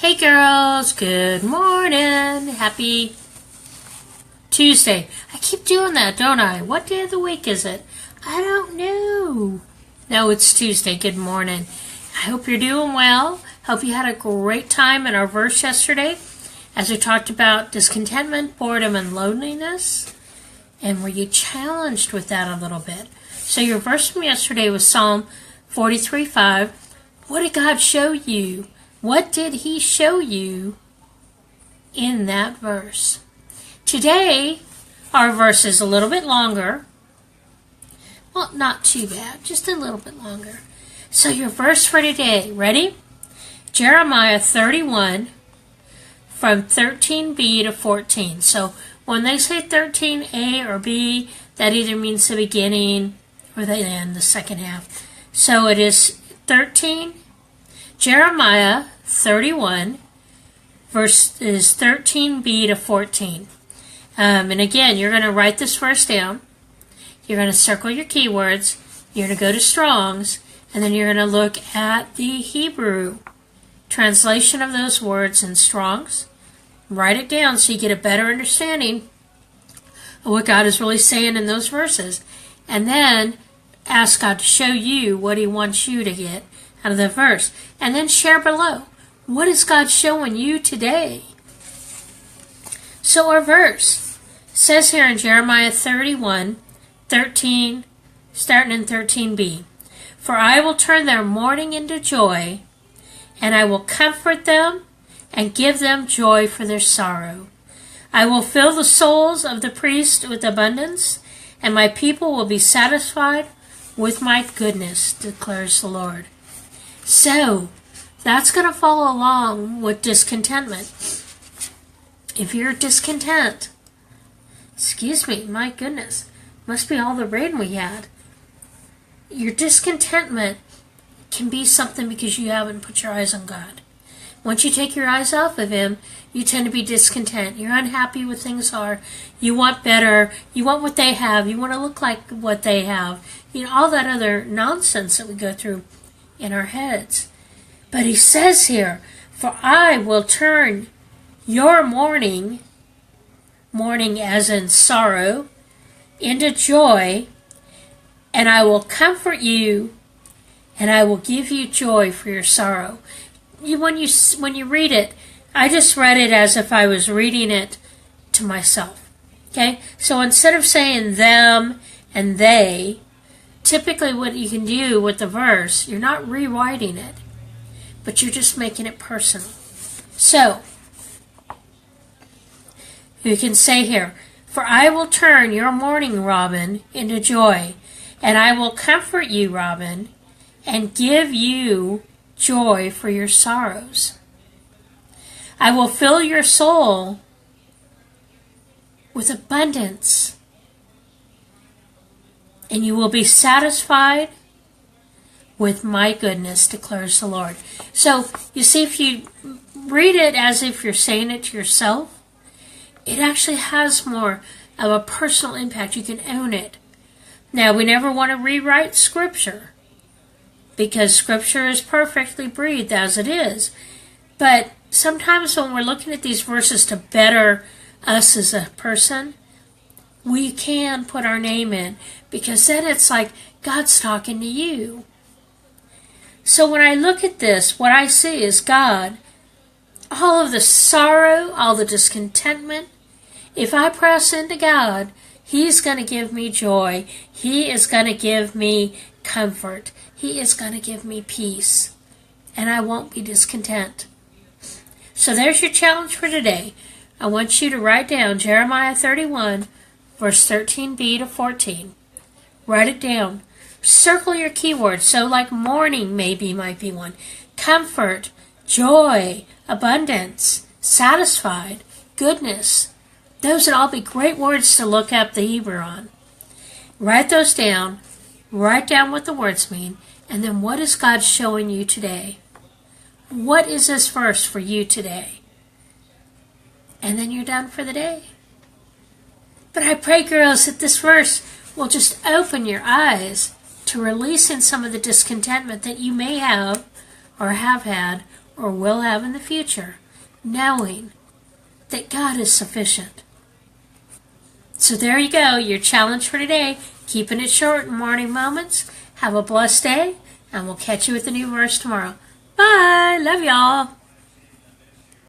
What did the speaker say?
Hey girls, good morning. Happy Tuesday. I keep doing that, don't I? What day of the week is it? I don't know. No, it's Tuesday. Good morning. I hope you're doing well. Hope you had a great time in our verse yesterday as we talked about discontentment, boredom, and loneliness. And were you challenged with that a little bit? So your verse from yesterday was Psalm 43:5. What did God show you? What did He show you in that verse? Today, our verse is a little bit longer. Well, not too bad, just a little bit longer. So your verse for today, ready? Jeremiah 31 from 13b to 14. So when they say 13a or b, that either means the beginning or the end, the second half. So it is 13. Jeremiah 31, verses 13b to 14. And again, you're going to write this verse down. You're going to circle your keywords. You're going to go to Strong's. And then you're going to look at the Hebrew translation of those words in Strong's. Write it down so you get a better understanding of what God is really saying in those verses. And then ask God to show you what He wants you to get out of the verse. And then share below. What is God showing you today? So our verse says here in Jeremiah 31:13, starting in 13b, For I will turn their mourning into joy, and I will comfort them and give them joy for their sorrow. I will fill the souls of the priests with abundance, and my people will be satisfied with my goodness, declares the Lord. So, that's going to follow along with discontentment. If you're discontent, my goodness, must be all the rain we had. Your discontentment can be something because you haven't put your eyes on God. Once you take your eyes off of Him, you tend to be discontent. You're unhappy with things are. You want better. You want what they have. You want to look like what they have. You know, all that other nonsense that we go through in our heads. But He says here, For I will turn your mourning as in sorrow, into joy, and I will comfort you, and I will give you joy for your sorrow. When you read it, I just read it as if I was reading it to myself. Okay? So instead of saying them and they, typically what you can do with the verse, you're not rewriting it, but you're just making it personal. So, you can say here, For I will turn your mourning, Robin, into joy, and I will comfort you, Robin, and give you joy for your sorrows. I will fill your soul with abundance, and you will be satisfied with my goodness, declares the Lord. So, you see, if you read it as if you're saying it to yourself, it actually has more of a personal impact. You can own it. Now, we never want to rewrite Scripture, because Scripture is perfectly breathed as it is. But sometimes when we're looking at these verses to better us as a person, we can put our name in, because then it's like God's talking to you. So when I look at this, what I see is God, all of the sorrow, all the discontentment, if I press into God, He's going to give me joy. He is going to give me comfort. He is going to give me peace. And I won't be discontent. So there's your challenge for today. I want you to write down Jeremiah 31, verse 13b to 14. Write it down. Circle your keywords. So like mourning might be one. Comfort, joy, abundance, satisfied, goodness. Those would all be great words to look up the Hebrew on. Write those down. Write down what the words mean. And then what is God showing you today? What is this verse for you today? And then you're done for the day. But I pray, girls, that this verse will just open your eyes to releasing some of the discontentment that you may have or have had or will have in the future, knowing that God is sufficient. So there you go, your challenge for today, keeping it short in morning moments. Have a blessed day, and we'll catch you with a new verse tomorrow. Bye. Love y'all.